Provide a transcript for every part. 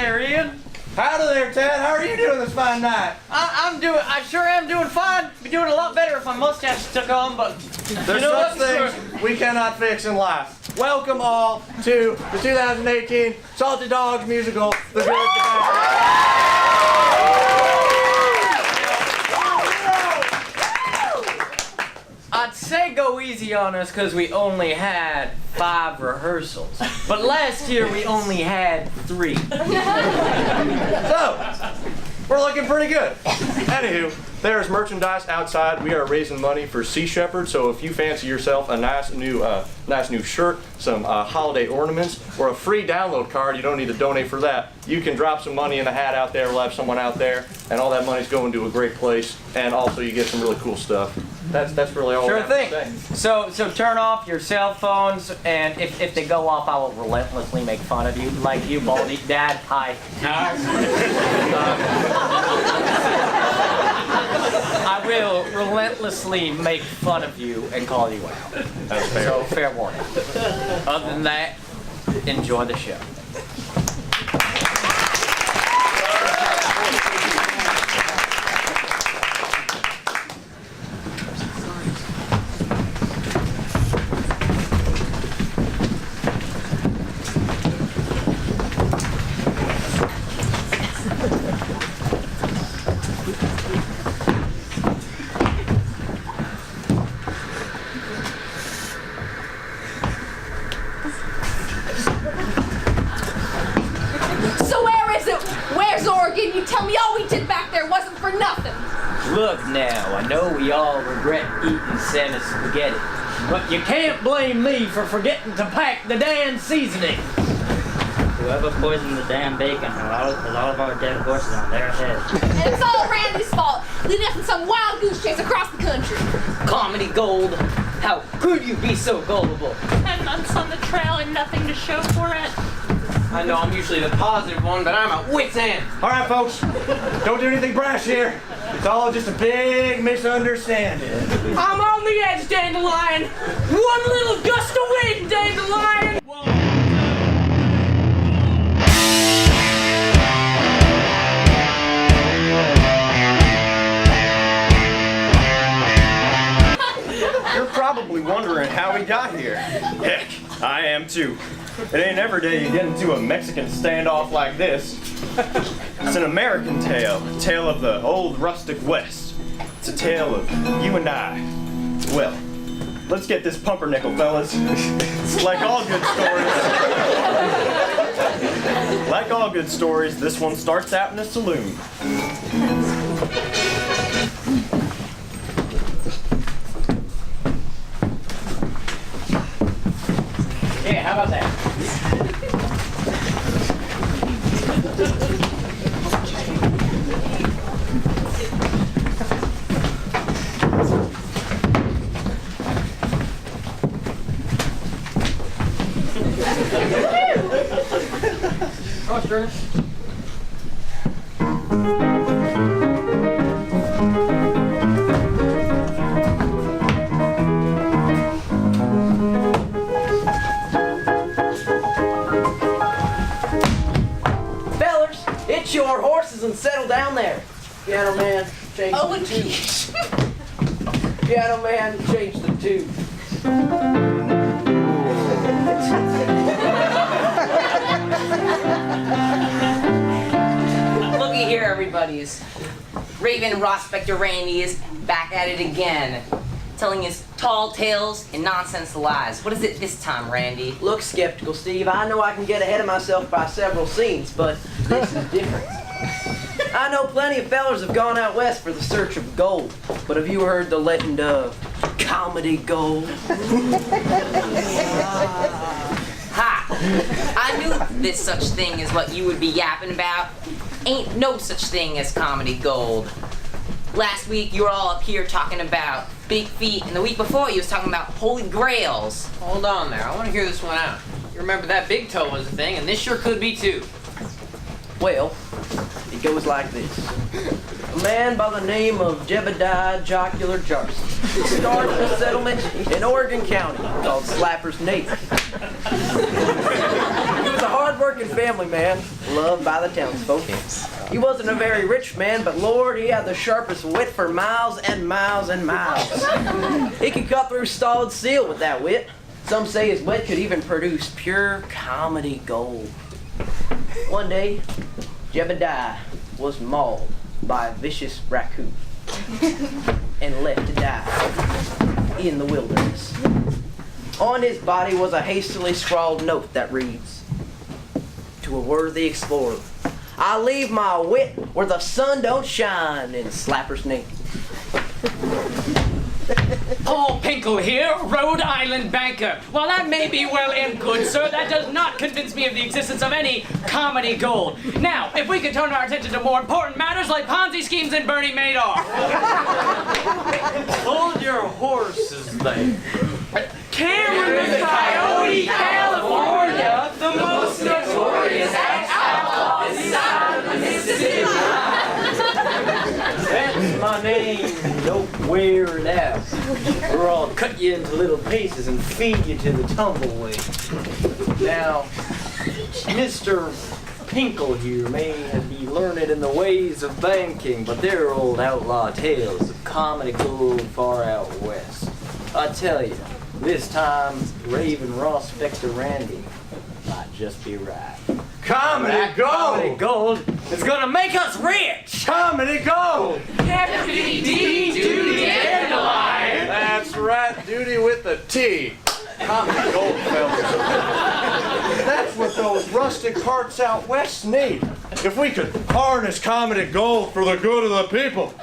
there, Ian. Howdy there, Ted. How are you doing this fine night? I sure am doing fine. Be doing a lot better if my mustache took on, but There's such things we cannot fix in life. Welcome all to the 2018 Salty Dogs musical, The Good, the Bad. I'd say go easy on us because we only had 5 rehearsals. But last year we only had 3. So, we're looking pretty good. Anywho, there's merchandise outside. We are raising money for Sea Shepherd, so if you fancy yourself a nice new shirt, some holiday ornaments, or a free download card, you don't need to donate for that. You can drop some money in the hat out there. We'll have someone out there, and all that money's going to a great place, and also you get some really cool stuff. That's really all. Sure thing. To say. So turn off your cell phones, and if they go off, I will relentlessly make fun of you, like you, Baldy. Dad, hi. I will relentlessly make fun of you and call you out. That's fair. So fair warning. Other than that, enjoy the show. You tell me all we did back there wasn't for nothing. Look now, I know we all regret eating Santa's spaghetti, but you can't blame me for forgetting to pack the damn seasoning. Whoever poisoned the damn bacon has all of our dead horses on their heads. And it's all Randy's fault, leading us in some wild goose chase across the country. Comedy gold, how could you be so gullible? 10 months on the trail and nothing to show for it. I know I'm usually the positive one, but I'm at wit's end. All right, folks, don't do anything brash here. It's all just a big misunderstanding. I'm on the edge, Dandelion. One little gust of wind, Dandelion. You're probably wondering how we got here. Heck, I am too. It ain't every day you get into a Mexican standoff like this. It's an American tale, a tale of the old rustic West. It's a tale of you and I. Well, let's get this pumpernickel, fellas. Like all good stories, this one starts out in a saloon. Yeah, how about that? Oh, sure. Hitch your horses and settle down there. Piano man, change the tune. Piano man, change the tune. Looky here, everybody's. Raven Prospector Randy is back at it again, telling his tall tales and nonsense lies. What is it this time, Randy? Look, skeptical Steve, I know I can get ahead of myself by several scenes, but this is different. I know plenty of fellers have gone out west for the search of gold, but have you heard the legend of comedy gold? Ha! I knew this such thing as what you would be yapping about. Ain't no such thing as comedy gold. Last week you were all up here talking about big feet, and the week before you was talking about holy grails. Hold on there, I want to hear this one out. You remember that big toe was a thing, and this sure could be too. Well, it goes like this. A man by the name of Jebediah Jocular Jarson started a settlement in Oregon County called Slapper's Native. He was a hard-working family man, loved by the townsfolk. He wasn't a very rich man, but Lord, he had the sharpest wit for miles and miles and miles. He could cut through solid steel with that wit. Some say his wit could even produce pure comedy gold. One day, Jebediah was mauled by a vicious raccoon and left to die in the wilderness. On his body was a hastily scrawled note that reads, "To a worthy explorer, I leave my wit where the sun don't shine," in Slapper's name. Paul Pinkle here, Rhode Island banker. While that may be well and good, sir, that does not convince me of the existence of any comedy gold. Now, if we could turn our attention to more important matters like Ponzi schemes and Bernie Madoff. Hold your horses there. Cameron, Coyote, California, the most notorious outlaw this side of the Mississippi. That's my name. Don't wear it out, or I'll cut you into little pieces and feed you to the tumbleweed. Now, Mr. Pinkle here may be learned in the ways of banking, but they're old outlaw tales of comedy gold far out west. I tell you, this time Raven Ross Spectre Randy might just be right. Comedy gold! Comedy gold is gonna make us rich! Comedy gold! Deputy D, Duty, Dandelion. That's right, duty with the T. Comedy gold, fellas. That's what those rustic parts out west need. If we could harness comedy gold for the good of the people,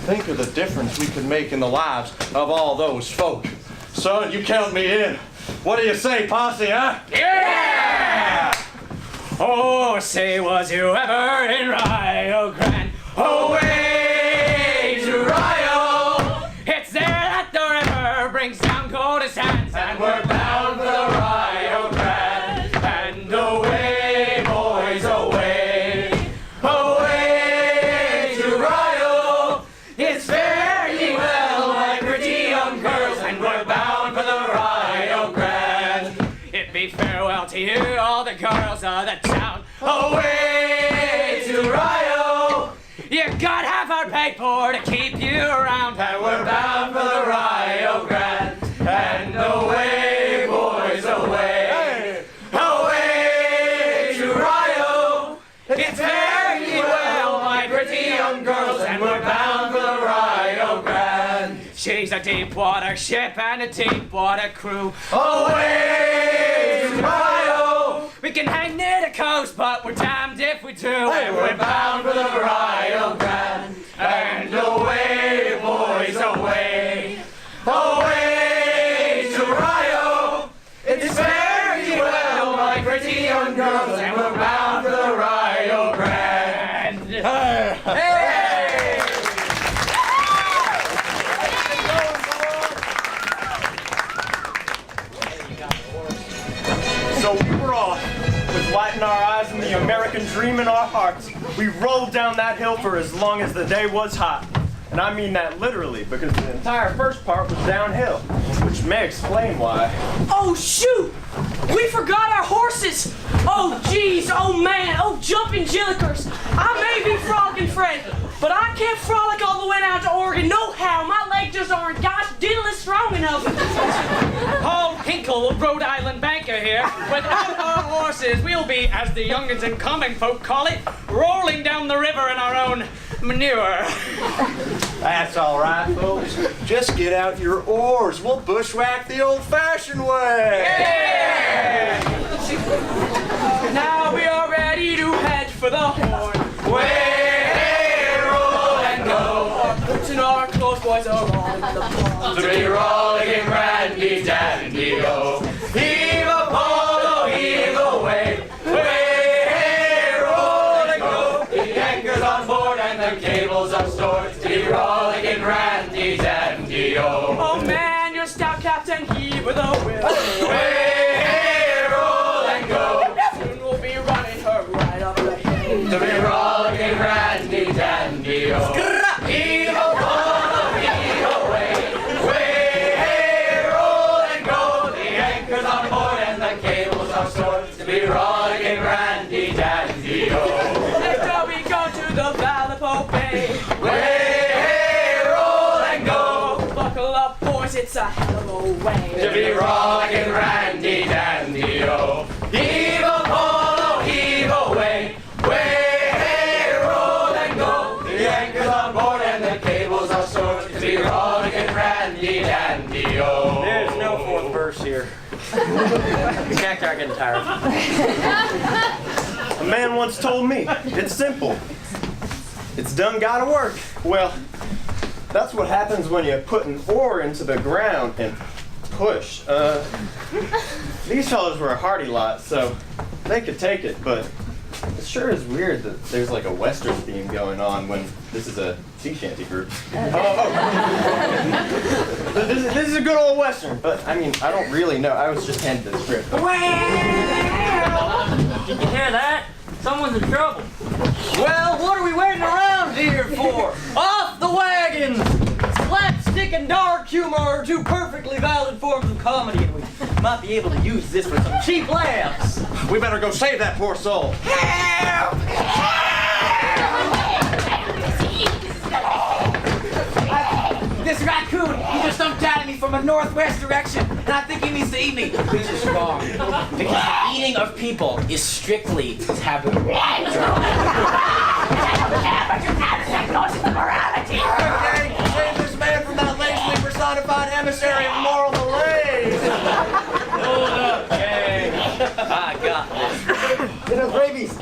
think of the difference we could make in the lives of all those folk. Son, you count me in. What do you say, posse, huh? Yeah! Oh, say was you ever in Rio Grande? Away to Rio! It's there that the river brings down gold as sands, and we're bound for the Rio Grande. And away, boys, away, away to Rio. It's fare ye well, my pretty young girls, and we're bound for the Rio Grande. It be farewell to you, all the girls of the town. Away to Rio. You got half our paid for to keep you around, and we're bound for the Rio Grande. And away, boys, away, away to Rio. It's fare ye well, my pretty young girls, and we're bound for the Rio Grande. She's a deep water ship and a deep water crew. Away to Rio. We can hang near the coast, but we're damned if we do. And we're bound for the Rio Grande. And away, boys, away, away to Rio. It's fare ye well, my pretty young girls, and we're bound for the Rio Grande. Hey! So we were off, with light in our eyes and the American dream in our hearts. We rolled down that hill for as long as the day was hot. And I mean that literally, because the entire first part was downhill, which may explain why. Oh, shoot! We forgot our horses! Oh, geez, oh, man, oh, jumping jillikers! I may be frolicking Fred, but I can't frolic all the way down to Oregon. No how, my legs just aren't gosh diddly strong enough. Paul Hinkle, Rhode Island banker here. Without our horses, we'll be, as the youngins and common folk call it, rolling down the river in our own manure. That's all right, folks. Just get out your oars. We'll bushwhack the old-fashioned way. Yeah! Now we are ready to head for the Horn. Way, roll and go. Our boots and our clothes, boys, are on the pond. To be rolling in Randy Dandy-O. Heave a polo, heave away. Way, roll and go. The anchor's on board and the cables are stored. To be rolling in Randy Dandy-O. Oh man, you're stout captain, heave with a will. Way, roll and go. Soon we'll be running her right up the hill. To be rolling in Randy Dandy-O. Heave a polo, heave away. Way, roll and go. The anchor's on board and the cables are stored. To be rolling in Randy way. To be rollicking randy dandy oh. Heave a polo, heave away. Way, hey, roll and go. The anchor's on board and the cables are short. To be rollicking randy dandy oh. There's no fourth verse here. The cacti are getting tired. A man once told me, it's simple. It's done gotta work. Well, that's what happens when you put an oar into the ground and push. These fellas were a hardy lot, so they could take it, but it sure is weird that there's like a Western theme going on when this is a sea shanty group. This is a good old Western, but I mean, I don't really know. I was just handed the script. Did you hear that? Someone's in trouble. Well, what are we waiting around here for? Off the wagons! Slapstick and dark humor are two perfectly valid forms of comedy, and we might be able to use this for some cheap laughs. We better go save that poor soul. Help! This raccoon, he just jumped out at me from a northwest direction, and I think he needs to eat me. This is wrong, because the eating of people is strictly taboo. Okay, save this man from that lazily personified emissary of moral malaise. Hold up, gang. I got this. It has rabies.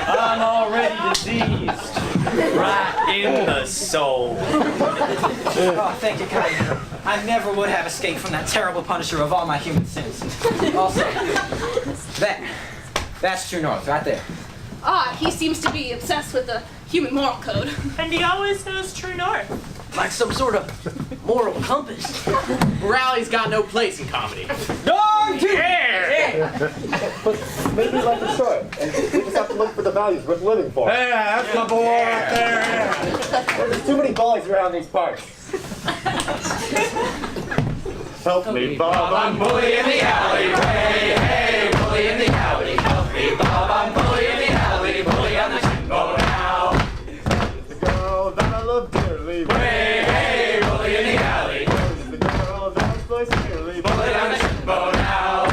I'm already diseased. Right in the soul. Oh, thank you, kind. I never would have escaped from that terrible punisher of all my human sins. Also, that's True North, right there. He seems to be obsessed with the human moral code. And he always knows true north. Like some sort of moral compass. Morality's got no place in comedy. Darn tootin'! But maybe like a short, and we just have to look for the values worth living for. Yeah, that's my boy right there. There's too many boys around these parts. Help me, Bob. I'm bully in the alley. Way, hey, bully in the alley. Help me, Bob. I'm bully in the alley. Bully on the shingle now. The girl that I love dearly. Way, hey, bully in the alley. The girl that I slice dearly. Bully on the shingle now.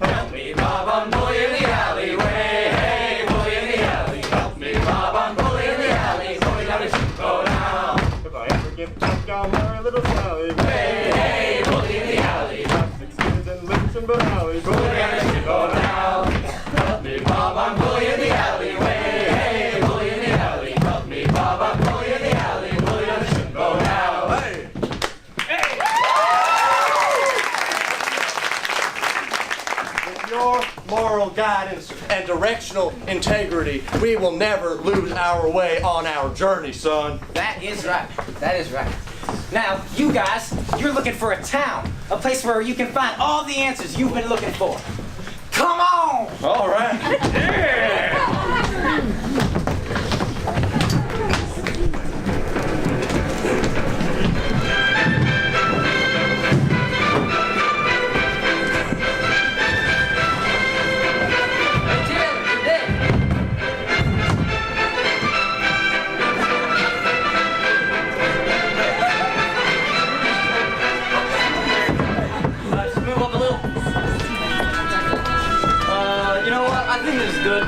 Help me, Bob. I'm bully in the alley. Way, hey, bully in the alley. Help me, Bob. I'm bully in the alley. Bully on the shingle now. If I ever get drunk, I'll marry little Sally. Hey, hey, bully in the alley. Got 6 kids and lives in Valley. Bully on the shingle now. Help me, Bob. I'm bully in the alley. Way, hey, bully in the alley. Help me, Bob. I'm bully in the alley. Bully on the shingle now. Hey. With your moral guidance and directional integrity, we will never lose our way on our journey, son. That is right. That is right. Now, you guys, you're looking for a town, a place where you can find all the answers you've been looking for. Come on! All right. Just move up a little. You know what? I think this is good.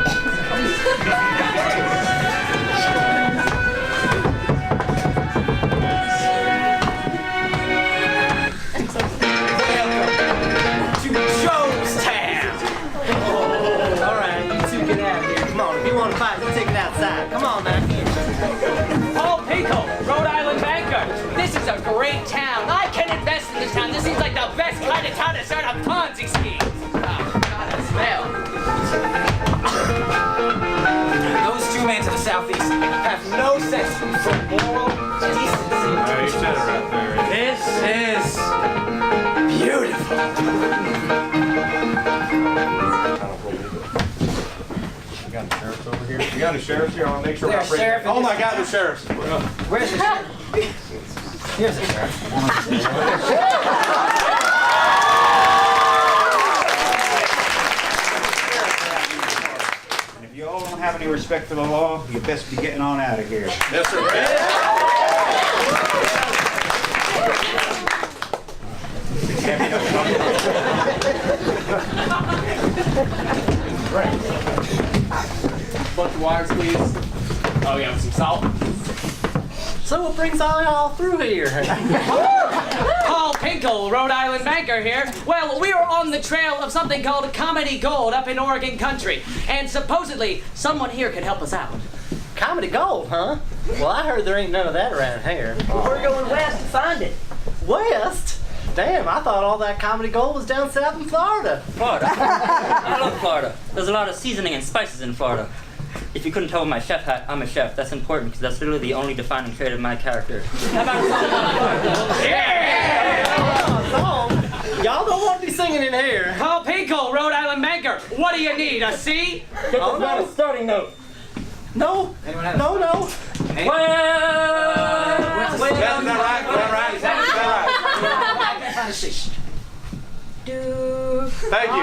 To Jonestown. All right, you two get out of here. Come on, if you want to fight, you take it outside. Come on, man. Paul Pico, Rhode Island banker. This is a great town. I can invest in this town. This seems like the best kind of town to start a Ponzi scheme. Oh, God, that smell. Those two men to the southeast have no sense for moral decency. You said it right there. This is beautiful. We got the sheriffs over here. We got the sheriffs here. I want to make sure we're There's not breaking. sheriff in Oh this my God, the sheriffs. Where's the sheriff? Here's the sheriff. If you all don't have any respect for the law, you best be getting on out of here. Yes, sir. Bunch of wires, please. Oh, yeah, some salt. So what brings all y'all through here? Paul Pinkle, Rhode Island banker here. Well, we are on the trail of something called Comedy Gold up in Oregon country. And supposedly, someone here could help us out. Comedy Gold, huh? Well, I heard there ain't none of that around here. We're going west to find it. West? Damn, I thought all that Comedy Gold was down south in Florida. Florida. I love Florida. There's a lot of seasoning and spices in Florida. If you couldn't tell with my chef hat, I'm a chef. That's important because that's literally the only defining trait of my character. How about a song about Florida? Yeah! Song? Y'all don't want to be singing in here. Paul Pinkle, Rhode Island banker. What do you need, a C? Oh, no. A starting note. No. No. Well, That's not right. Thank you.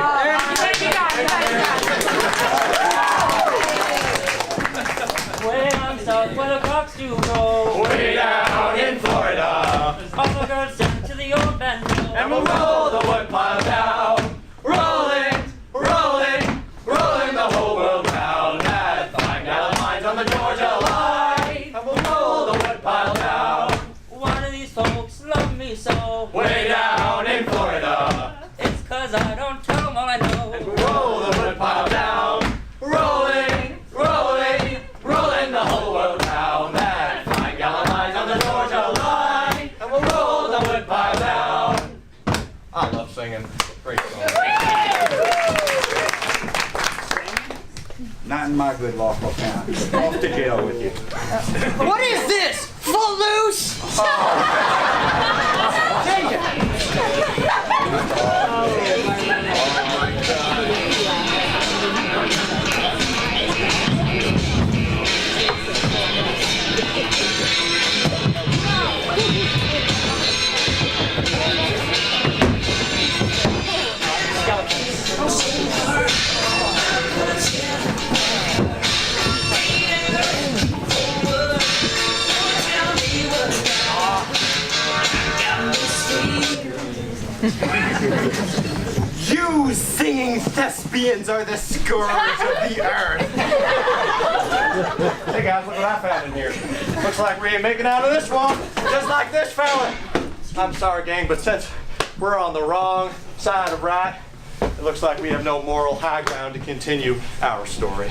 Way down south where the cocks do go. Way down in Florida. All the girls down to the old band. And we'll roll the woodpile down. Rolling, rolling, rolling the whole world round. At 5 gallon lines on the Georgia line. And we'll roll the woodpile down. Why do these folks love me so? Way down in Florida. It's 'cause I don't tell them all I know. And we'll roll the woodpile down. Rolling, rolling, rolling the whole world round. At 5 gallon lines on the Georgia line. And we'll roll the woodpile down. I love singing. Great song. Not in my good lawful town. Off to jail with you. What is this? Footloose? Change it. You singing thespians are the scourge of the earth. Hey guys, look what I found in here. Looks like we ain't making out of this one. Just like this fella. I'm sorry, gang, but since we're on the wrong side of right, it looks like we have no moral high ground to continue our story.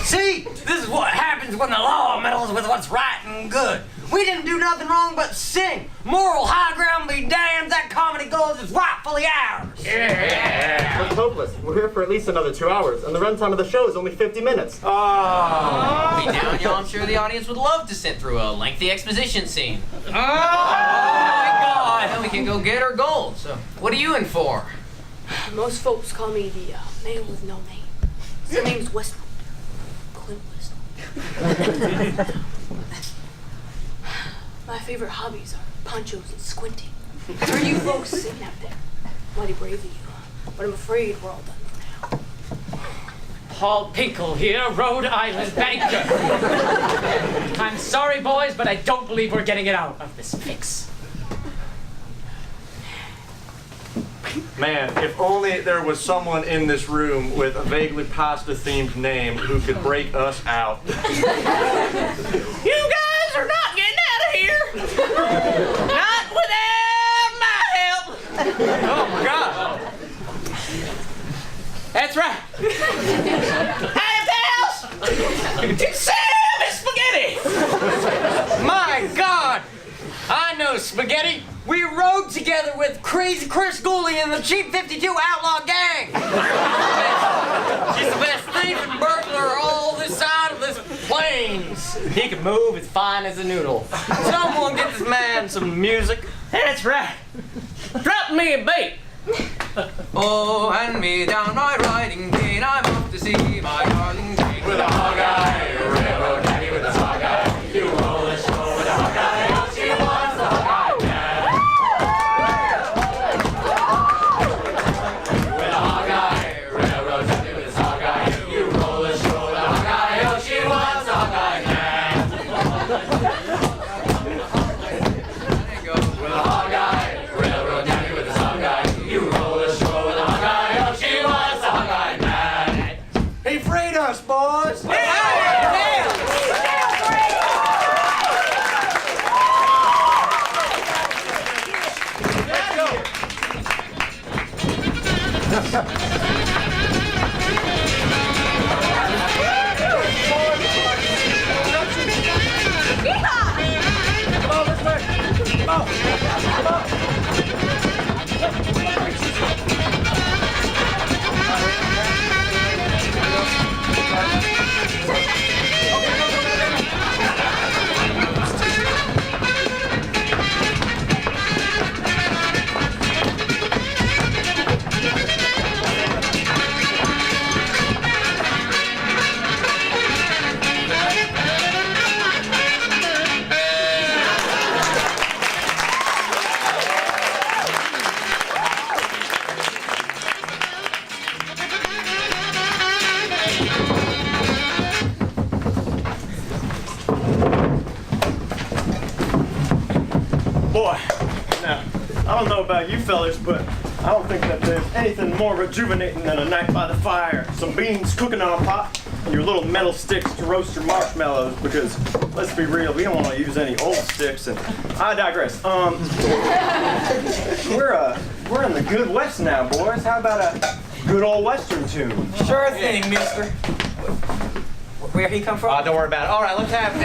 See, this is what happens when the law meddles with what's right and good. We didn't do nothing wrong but sing. Moral high ground be damned, that Comedy Gold is rightfully ours. That's hopeless. We're here for at least another 2 hours, and the runtime of the show is only 50 minutes. Be down, y'all. I'm sure the audience would love to sit through a lengthy exposition scene. Oh my God! Then we can go get our gold. So, what are you in for? Most folks call me the man with no name. His name's Westwood. Clint Westwood. My favorite hobbies are ponchos and squinting. How are you folks sitting out there? Mighty brave of you. But I'm afraid we're all done for now. Paul Pinkle here, Rhode Island banker. I'm sorry, boys, but I don't believe we're getting it out of this fix. Man, if only there was someone in this room with a vaguely pasta-themed name who could break us out. You guys are not getting out of here! Not without my help! Oh my God! That's right. Hey, pals! To Sam and Spaghetti! My God! I know Spaghetti. We rode together with Crazy Chris Gooley and the Cheap 52 Outlaw Gang. She's the best thief and burglar all this side of this plains. He can move as fine as a noodle. Someone get this man some music. That's right. Drop me a beat. Oh, hand me down my riding gait. I'm off to see my darling Jane. With a hog-eye, railroad daddy with a hog-eye. You roll the show with a hog-eye. Oh, she wants the hog-eye, yeah. With a hog-eye, railroad daddy with his hog-eye. You roll the show with a hog-eye. Oh, she wants the hog-eye, yeah. With a hog-eye, railroad daddy with his hog-eye. You roll the show. Boy, now, I don't know about you fellas, but I don't think that there's anything more rejuvenating than a night by the fire, some beans cooking on a pot, and your little metal sticks to roast your marshmallows, because, let's be real, we don't want to use any old sticks, and I digress. We're in the good West now, boys. How about a good old Western tune? Sure thing, mister. Where he come from? Don't worry about it. All right, let's have a,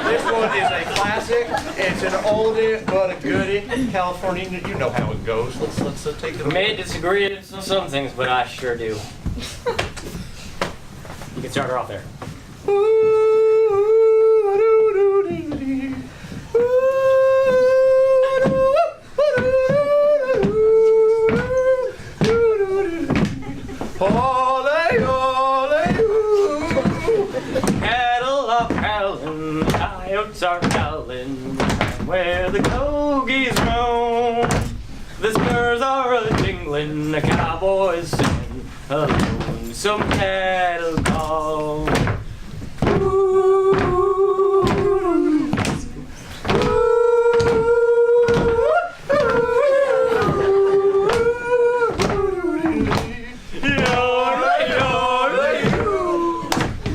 this one is a classic. It's an oldie but a goodie. California, you know how it goes. Let's take it away. May disagree on some things, but I sure do. You can start her off there. Cattle are howling, coyotes are howling, where the cogies roam. The spurs are a-jingling, the cowboys sing alone, some cattle call.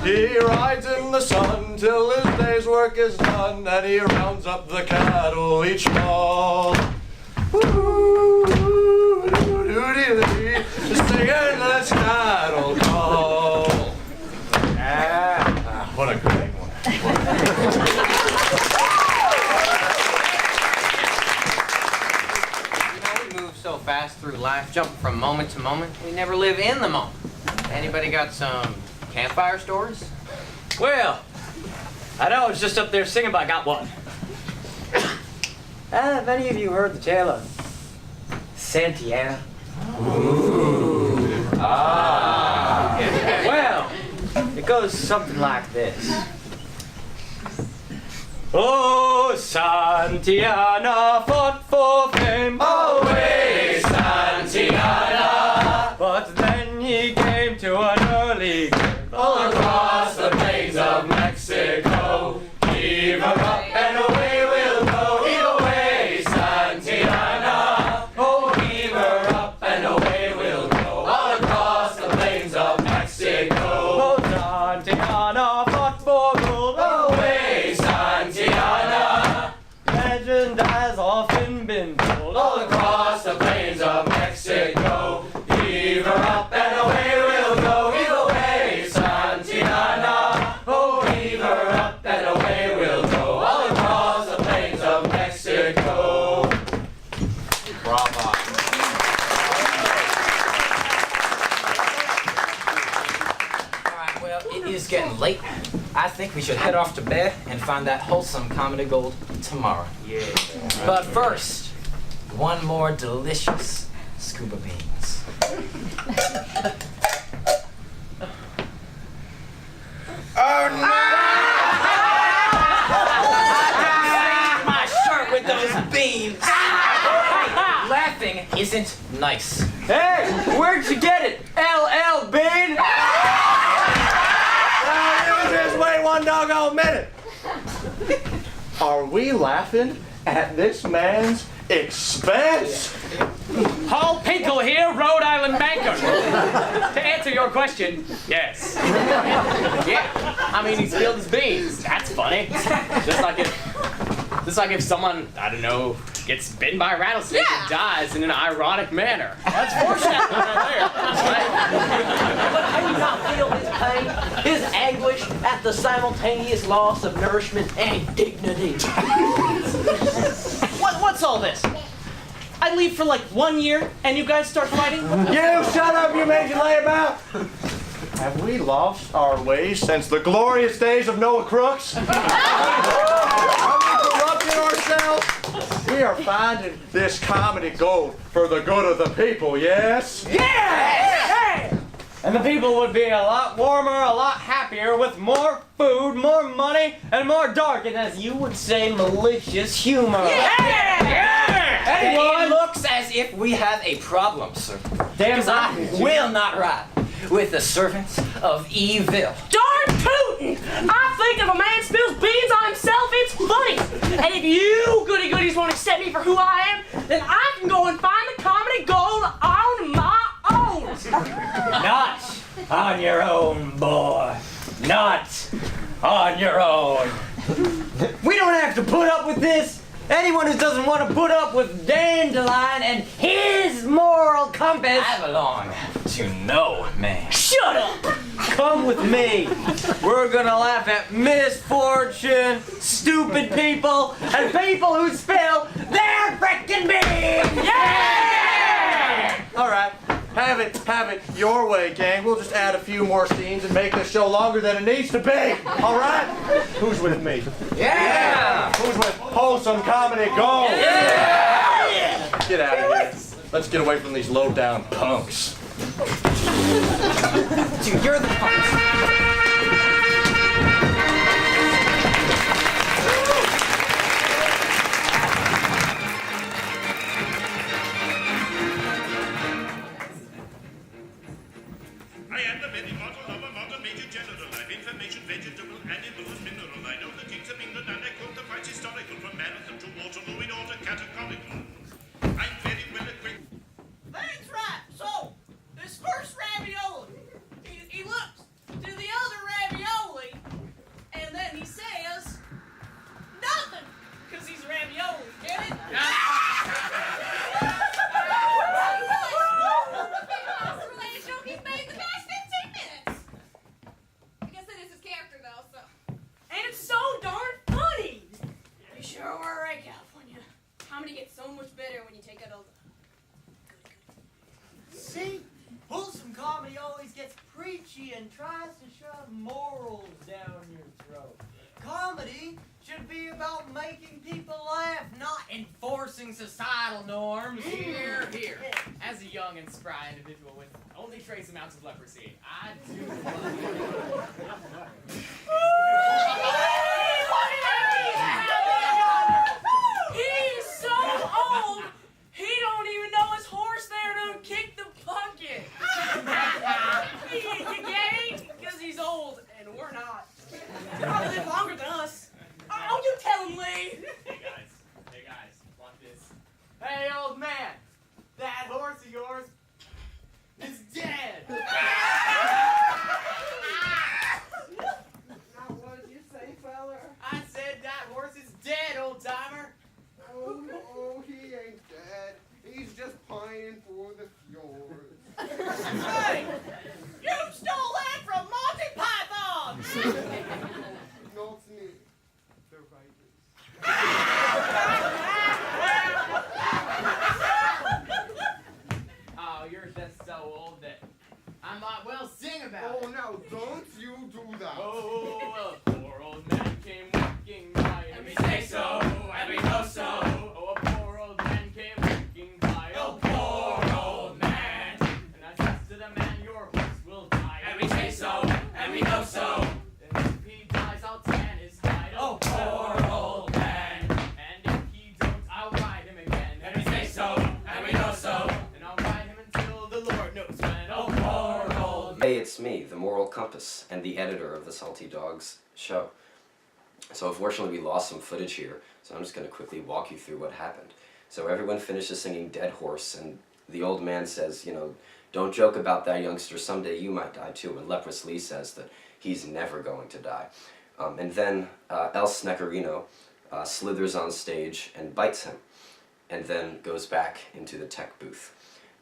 He rides in the sun till his day's work is done, and he rounds up the cattle each fall. Singing this cattle call. What a great one. You know, we move so fast through life, jumping from moment to moment, we never live in the moment. Anybody got some campfire stories? Well, I know I was just up there singing, but I got one. Have any of you heard the tale of Santana? Well, it goes something like this. Oh, Santana fought for fame. Away, Santana, But then he came to an early grave. all across the plains of Mexico. Heave her up and away we'll go. Heave away, Santana. Oh, heave her up and away we'll go. All across the plains of Mexico. Oh, Santana fought for gold. Away, Santana. Legend has often been told. All across the plains of Mexico. Heave her up and away we'll go. Heave away, Santana. Oh, heave her up and away we'll go. All across the plains of Mexico. Bravo. Alright, well, it is getting late. I think we should head off to bed and find that wholesome comedy gold tomorrow. Yeah. But first, one more delicious scuba beans. My shirt with those beans! Hey, laughing isn't nice. Hey, where'd you get it? LL Bean? Just wait one doggone minute. Are we laughing at this man's expense? Paul Pinkle here, Rhode Island banker. To answer your question, yes. Yeah, I mean, he spilled his beans. That's funny. Just like if someone, I don't know, gets bitten by a rattlesnake and dies in an ironic manner. That's foreshadowing right there. But can you not feel his pain, his anguish at the simultaneous loss of nourishment and dignity? What's all this? I leave for like 1 year, and you guys start fighting? You shut up, you major layabout! Have we lost our ways since the glorious days of Noah Crooks? Have we corrupted ourselves? We are finding this comedy gold for the good of the people, yes? Yeah! And the people would be a lot warmer, a lot happier, with more food, more money, and more dark, and as you would say, malicious humor. Anyone? It looks as if we have a problem, sir. Damn Because I will not ride with the servants of evil. Darn tootin'! I think if a man spills beans on himself, it's funny. And if you goody-goodies won't accept me for who I am, then I can go and find the comedy gold on my own. Not on your own, boy. Not on your own. We don't have to put up with this. Anyone who doesn't want to put up with Dandelion and his moral compass. I belong to no man. Shut up! Come with me. We're gonna laugh at misfortune, stupid people, and people who spill their frickin' beans! Yeah! All right, have it your way, gang. We'll just add a few more scenes and make this show longer than it needs to be. All right? Who's with me? Yeah! Who's with wholesome comedy gold? Yeah! Get out of here. Let's get away from these low-down punks. Dude, you're the punks. I am the many model of a model major general. I've information, vegetable, animals, mineral. I know the kings of England and I quote the fights historical from Marathon to Waterloo in order categorical. I'm very well equipped. That's right. So, this first ravioli, he looks to the other ravioli, and then he says nothing, because he's ravioli. Get it? He's made the past 15 minutes. I guess that is his character, though, so. And it's so darn funny. You sure were right, California. Comedy gets so much better when you take out all the. See? Wholesome comedy always gets preachy and tries to shove morals down your throat. Comedy should be about making people laugh, not enforcing societal norms. Here. As a young and spry individual with only trace amounts of leprosy, I do He's so old, he don't even know his horse there to kick the bucket. You get it? Because he's old and we're not. He'll probably live longer than us. Oh, you tell him, Lee. Hey guys, want this? Hey, old man, that horse of yours is dead. Now, what did you say, fella? I said that horse is dead, old timer. Oh, no, he ain't dead. He's just pining for the fjords. Hey, you stole that from Monty Python. Not me. The writers. Oh, you're just so old that I might well sing about Oh, it. now, don't you do that. Oh, a poor old man came walking by, and we say so, and we know so. Oh, a poor old man came walking by, oh, poor old man. And I says to the man, your horse will die, and we say so, and we know so. And if he dies, I'll tan his hide, oh, poor old man. And if he don't, I'll ride him again, and we say so, and we know so. And I'll ride him until the Lord knows when, oh, poor old man. Hey, it's me, the Moral Compass, and the editor of the Salty Dogs show. So unfortunately we lost some footage here, so I'm just going to quickly walk you through what happened. So everyone finishes singing Dead Horse, and the old man says, you know, don't joke about that, youngster, someday you might die too, and Leprous Lee says that he's never going to die. And then El Sneckerino slithers on stage and bites him. and then goes back into the tech booth.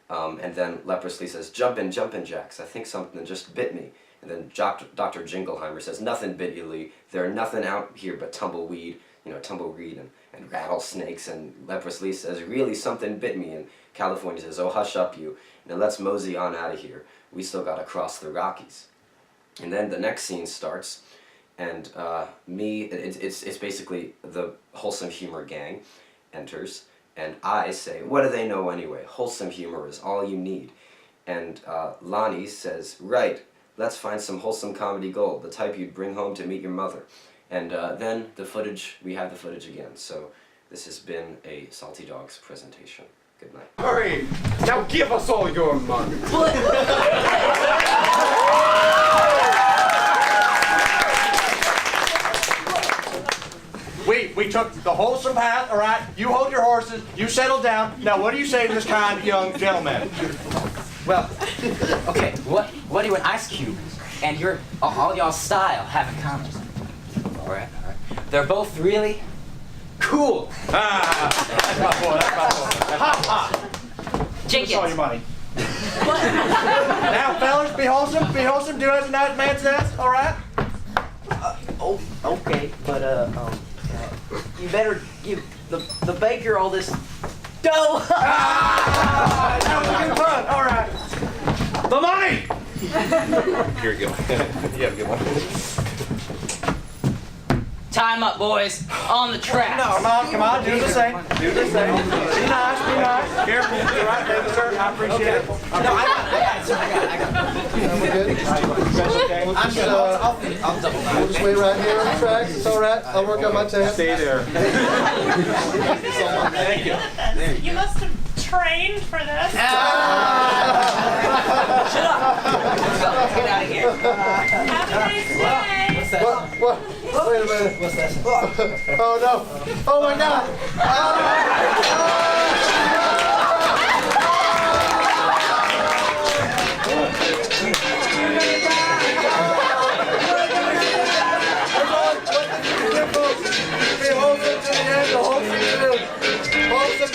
And then leprously says, jump in, Jax. I think something just bit me. And then Dr. Jingleheimer says, nothing bit you, Lee. There are nothing out here but tumbleweed and rattlesnakes. And leprously says, really, something bit me. And California says, oh, hush up, you. Now let's mosey on out of here. We still got to cross the Rockies. And then the next scene starts, and it's basically the Wholesome Humor gang enters, and I say, what do they know anyway? Wholesome humor is all you need. And Lonnie says, right, let's find some wholesome comedy gold, the type you'd bring home to meet your mother. And then we have the footage again. So this has been a Salty Dogs presentation. Good night. Hurry! Now give us all your money. We took the wholesome path, all right? You hold your horses, you settle down. Now what do you say to this kind young gentleman? Well, okay, what do an Ice Cube and all y'all's style have in common? All right. They're both really cool. That's my boy, Ha ha! Jenkins. Give us all your money. Now, fellas, be wholesome, do as a nice man says, all right? Okay, but you better give the baker all this dough. That was a good run. All right. The money. Here you go. You have a good one. Time up, boys. On the track. No, come on, do the same. Do the same. Be nice. Careful. All right, thank you, sir. I appreciate it. No, I got it. We're good? I'm good. I'll double back. We'll just wait right here on the tracks. It's all right. I'll work on my tab. Stay there. Thank you. You must have trained for this. Shut up. Let's get out of here. Have a nice day. What? Wait a minute. What's that? Oh no. Oh my God.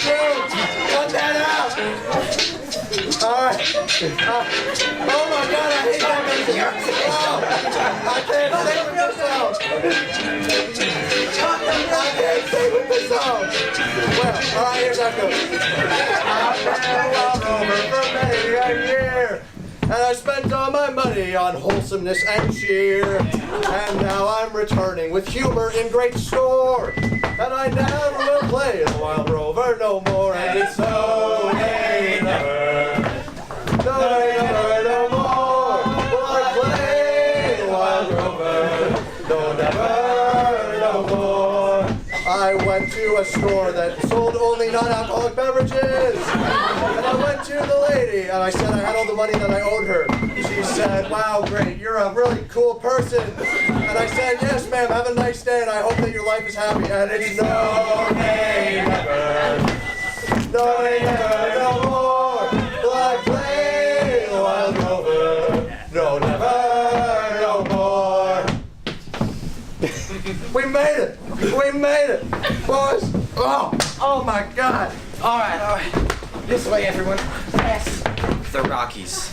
Cut that out. All right. Oh my God, I hate that music. I can't sing with this song. I can't sing with this song. Well, all right, here that goes. I've been a rover for many a year, and I spent all my money on wholesomeness and cheer. And now I'm returning with humor in great store, and I never will play the Wild Rover no more. And it's so they never, no more will I play the Wild Rover. No more. I went to a store that sold only non-alcoholic beverages, and I went to the lady and I said I had all the money that I owed her. She said, wow, great, you're a really cool person. And I said, yes, ma'am, have a nice day, and I hope that your life is happy. And it's no, they never, no more will I play the Wild Rover. No, never, no more. We made it! We made it! Boys! Oh my God! All right. This way, everyone. Yes. The Rockies.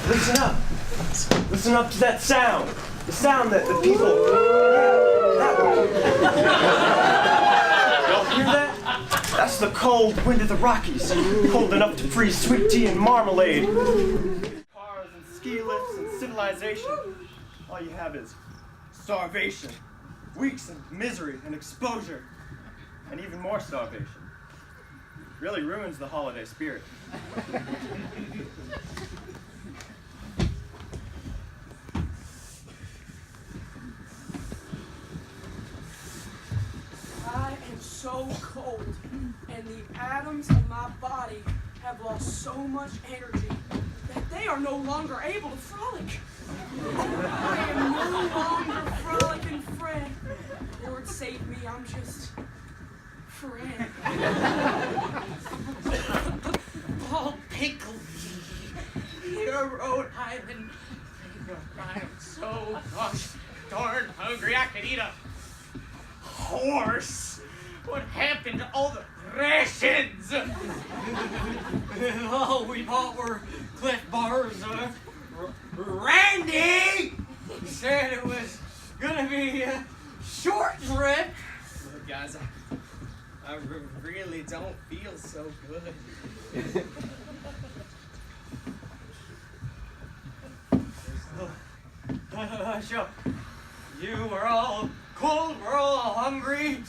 Listen up. Listen up to that sound. The sound that the people... That one. Y'all hear that? That's the cold wind of the Rockies. Cold enough to freeze sweet tea and marmalade. Cars and ski lifts and civilization. All you have is starvation. Weeks of misery and exposure. And even more starvation. Really ruins the holiday spirit. I am so cold, and the atoms of my body have lost so much energy that they are no longer able to frolic. I am no longer frolicking Fred. Lord save me, I'm just friend. Paul Pinkley. Here, Rhode Island. I am so gosh darn hungry. I could eat a horse. What happened to all the rations? All we bought were Cliff Bars. Randy said it was gonna be a short trip. Look, guys, I really don't feel so good. Sure. You were all cold, we're all hungry.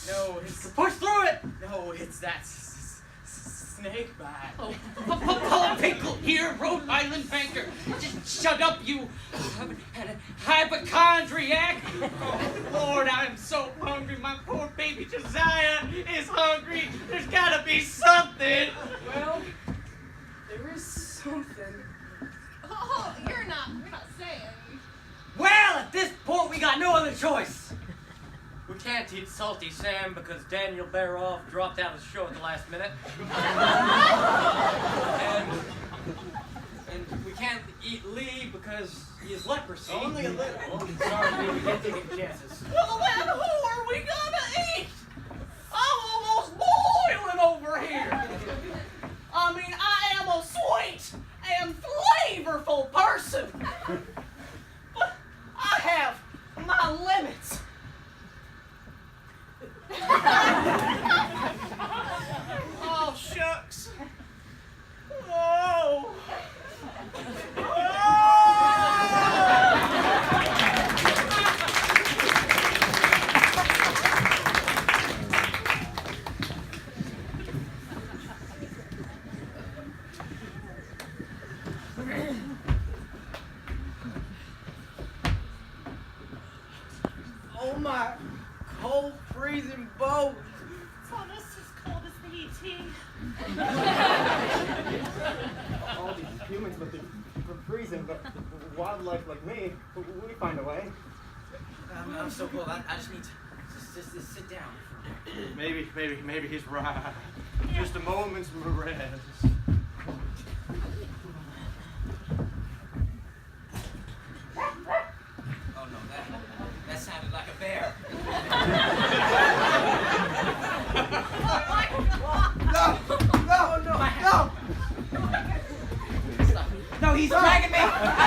No, it's to push through it. No, it's that snake bite. Oh, Paul Pinkle here, Rhode Island banker. Just shut up, you hypochondriac. Oh, Lord, I'm so hungry. My poor baby Josiah is hungry. There's gotta be something. Well, there is something. Oh, you're not saying. Well, at this point, we got no other choice. We can't eat Salty Sam because Daniel Baroff dropped out of the show at the last minute. and we can't eat Lee because he has leprosy. Only a little. Sorry, Lee, we can't take any chances. Well, then who are we gonna eat? I'm almost boiling over here. I mean, I am a sweet and flavorful person. But I have my limits. Oh, shucks. Oh. Oh, my cold, freezing bones. It's almost as cold as the ET. All these humans must be freezing, but wildlife like me, we find a way. I'm so cold. I just need to just sit down. Maybe he's right. Just a moment's rest. Oh no, that sounded like a bear. No, he's dragging me. I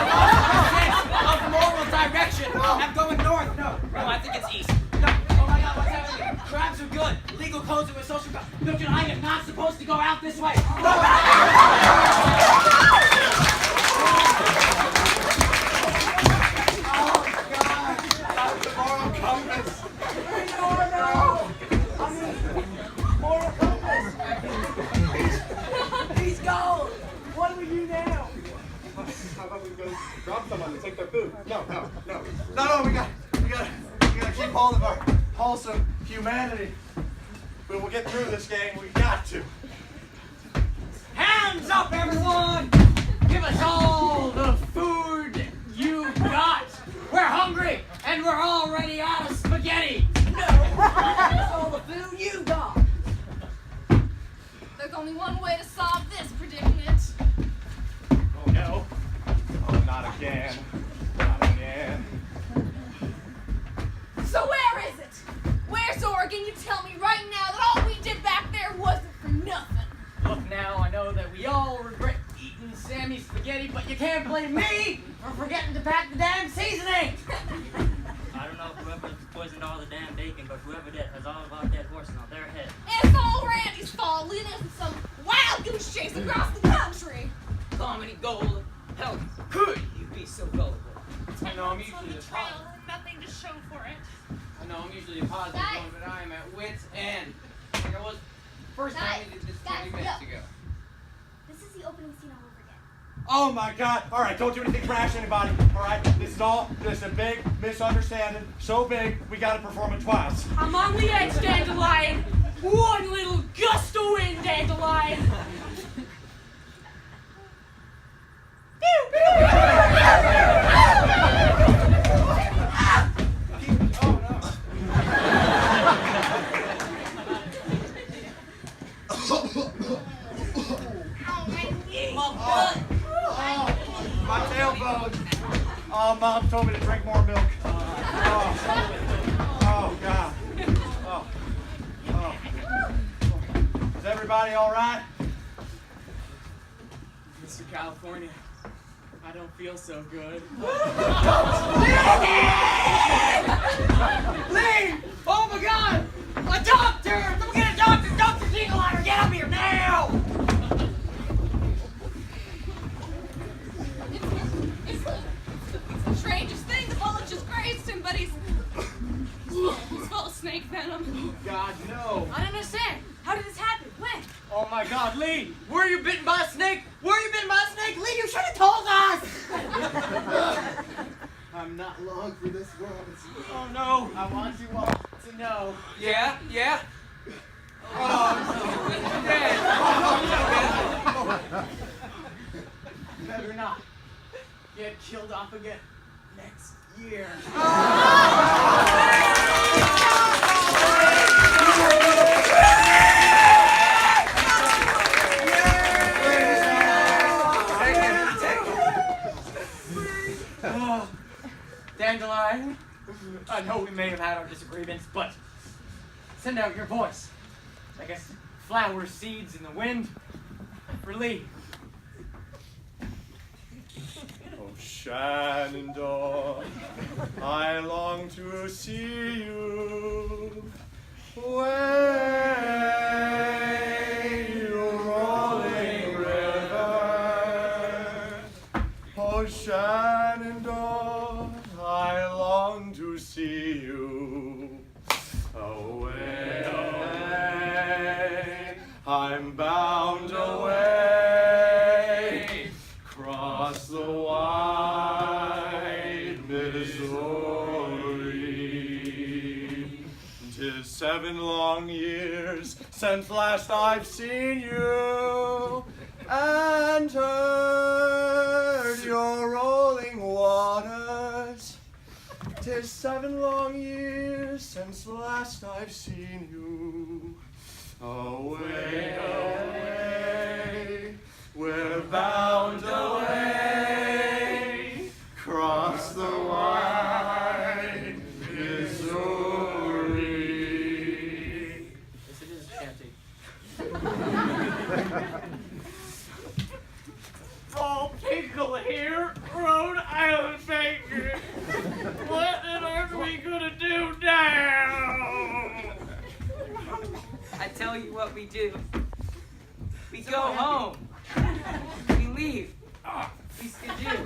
lost my sense of moral direction. I'm going north. No, I think it's east. No, oh my God, what's happening? Crabs are good. Legal codes are with social codes. No, dude, I am not supposed to go out this way. Moral compass. Moral compass. He's gone. What do we do now? How about we go rob someone and take their food? No, we gotta keep hold of our wholesome humanity. We will get through this, gang. We got to. Hands up, everyone! Give us all the food you got. We're hungry, and we're already out of spaghetti. No, give us all the food you got. There's only one way to solve this predicament. Oh no. Oh, not again. Not again. So where is it? Where's Oregon? You tell me right now that all we did back there wasn't for nothing. Look now, I know that we all regret eating Sammy's spaghetti, but you can't blame me for forgetting to pack the damn seasoning. I don't know whoever poisoned all the damn bacon, but whoever did has all of our dead horses on their head. And it's all Randy's fault, leading us in some wild goose chase across the country. Comedy gold. How could you be so gullible? I know I'm usually the Trail, nothing to show for it. I know I'm usually a positive one, but I am at wit's end. Like I was first time we did this 20 minutes ago. This is the opening scene all over again. Oh my God. All right, don't do anything rash, anybody. All right, this is all just a big misunderstanding. So big, we got to perform it twice. I'm on the edge, Dandelion. One little gust of wind, Dandelion. My tailbone. Oh, Mom told me to drink more milk. Oh, God. Oh. Is everybody all right? Mr. California, I don't feel so good. Lee! Oh my God! A doctor! Come get a doctor! Dr. Dingleheimer, get up here now! It's the strangest thing. The bullet just grazed him, but he's full of snake venom. God, no. I don't understand. How did this happen? When? Oh my God, Lee, were you bitten by a snake? Were you bitten by a snake? Lee, you should have told us! I'm not long for this world. Oh no, I want you all to know. Yeah? Oh, no. Better not get killed off again next year. Dandelion, I know we may have had our disagreements, but send out your voice. I guess flower seeds in the wind for Lee. Oh, Shenandoah, I long to see you. Way you rolling river. Oh, Shenandoah, I long to see you. Away, away, I'm bound away, cross the wide Missouri. 'Tis 7 long years since last I've seen you and heard your rolling waters. 'Tis 7 long years since last I've seen you. Away, away, we're bound away, cross the wide Missouri. Yes, it is chanting. Oh, pickle here, Rhode Island bacon. What on earth are we gonna do now? I tell you what we do. We go home. We leave. We skidoo.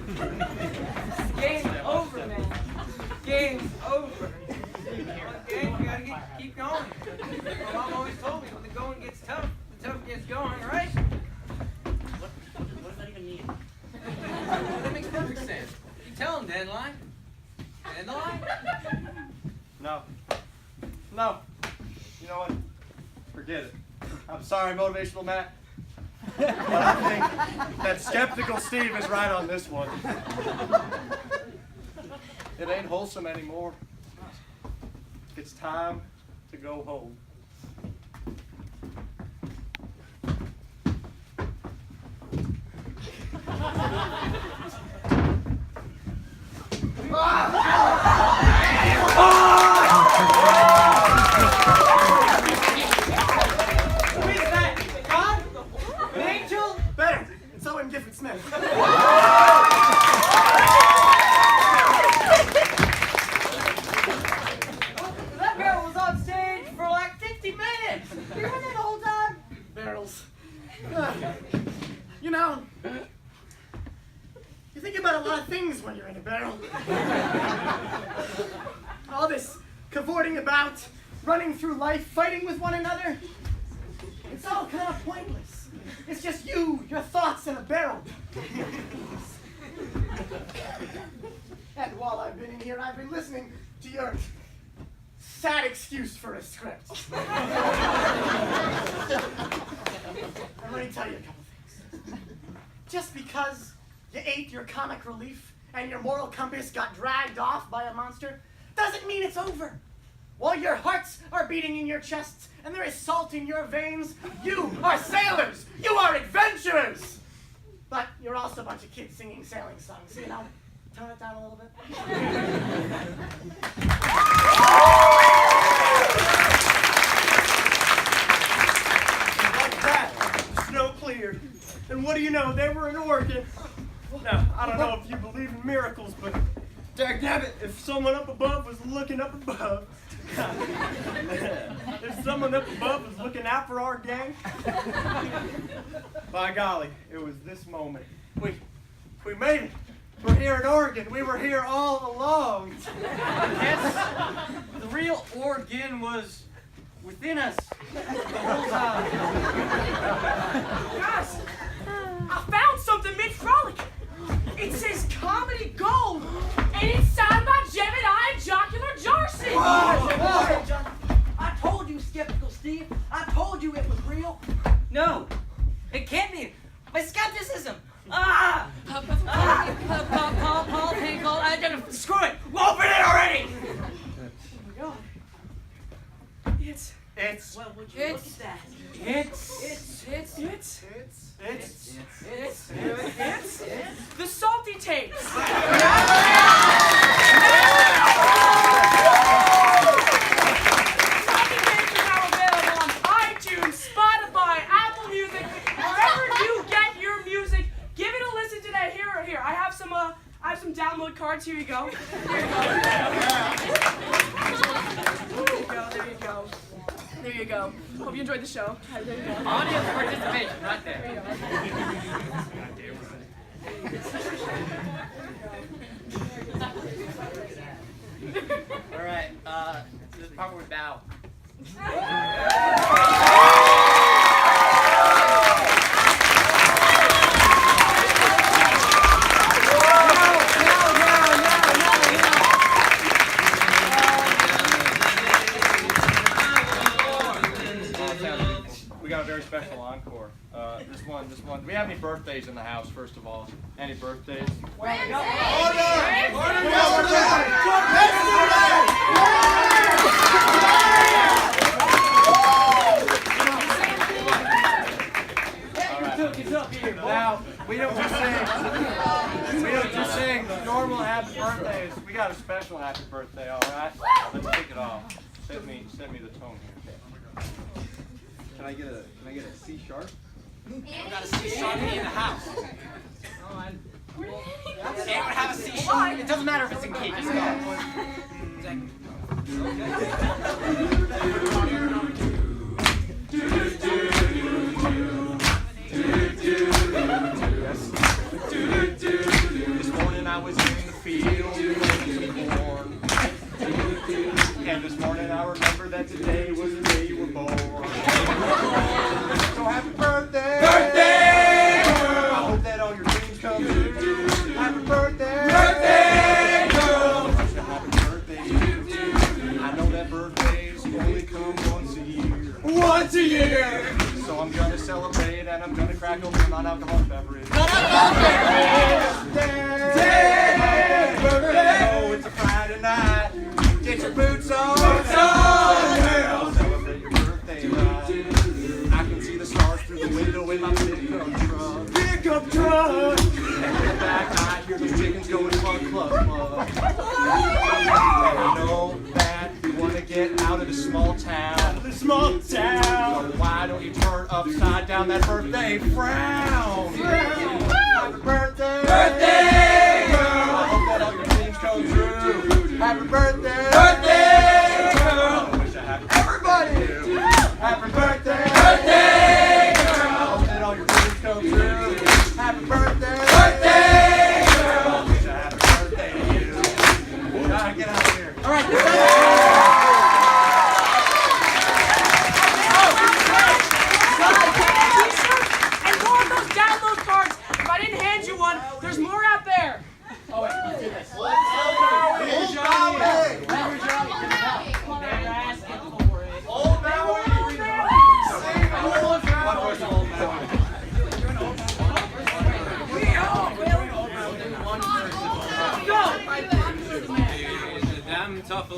Game's over, man. Game's over. Okay, we gotta keep going. My mom always told me when the going gets tough, the tough gets going, right? What does that even mean? That makes perfect sense. You tell him, Dandelion. Dandelion? No. You know what? Forget it. I'm sorry, Motivational Matt. But I think that Skeptical Steve is right on this one. It ain't wholesome anymore. It's time to go home. That barrel was on stage for like 50 minutes. You were there the whole time? Barrels. You know, you think about a lot of things when you're in a barrel. All this cavorting about, running through life, fighting with one another. It's all kind of pointless. It's just you, your thoughts, and a barrel. And while I've been in here, I've been listening to your sad excuse for a script. And let me tell you a couple things. Just because you ate your comic relief and your moral compass got dragged off by a monster doesn't mean it's over. While your hearts are beating in your chests and there is salt in your veins, you are sailors! You are adventurers! But you're also a bunch of kids singing sailing songs, you know? Tone it down a little bit. Like that, snow cleared. And what do you know, they were in Oregon. Now, I don't know if you believe in miracles, but dagnabbit, if someone up above was looking up above, if someone up above was looking out for our gang, by golly, it was this moment. We made it. We're here in Oregon. We were here all along. Yes, the real Oregon was within us the whole time. Guys, I found something mid-frolic. It says Comedy Gold, and it's signed by Jebediah and Jocular Jarson. I told you, Skeptical Steve. I told you it was real. No, it can't be. My skepticism. Ah! Paul, Pinkle, screw it. Open it already. Oh It's. Well, would you It's. look at that? It's the salty tapes. Salty tapes are now available on iTunes, Spotify, Apple Music, wherever you get your music. Give it a listen today. Here. I have some download cards. Here you go. There you go. Hope you enjoyed the show. There you go. Audience participation, right there. All right, this is the part where we bow. We got a very special encore. This one. Do we have any birthdays in the house, first of all? Any birthdays? Now, we don't just sing normal happy birthdays. We got a special happy birthday, all right? Let's kick it off. Send me the tone here. Can I get a C sharp? We got a C sharp in the house. Anyone have a C sharp? It doesn't matter if it's in key. Just go. This morning I was in the field growing some corn. And this morning I remember that today was the day you were born. So happy birthday! Birthday! Girl! I hope that all your dreams come true. Happy birthday! Birthday! Girl! Happy birthday! I know that birthdays only come once a year. Once a year! So I'm gonna celebrate and I'm gonna crack open a non-alcoholic beverage. Birthday! Oh, it's a Friday night. Get your boots on. Celebrate your birthday right. I can see the stars through the window in my pickup truck. Pickup truck. And in the back, I hear the chickens going cluck, cluck, cluck. And I know that you want to get out of the small town. So why don't you turn upside down that birthday frown? Happy birthday! Birthday! Girl! I hope that all your dreams come true. Happy birthday! Birthday! Girl! I wish I had everybody! Happy birthday! Birthday! Girl! I hope that all your dreams come true. Happy birthday! Birthday! Girl! I wish I had a birthday to you. Alright, get out of here. Alright, And more of those download cards. If I didn't hand you one, there's more out there. Oh wait, let's do this. Damn tough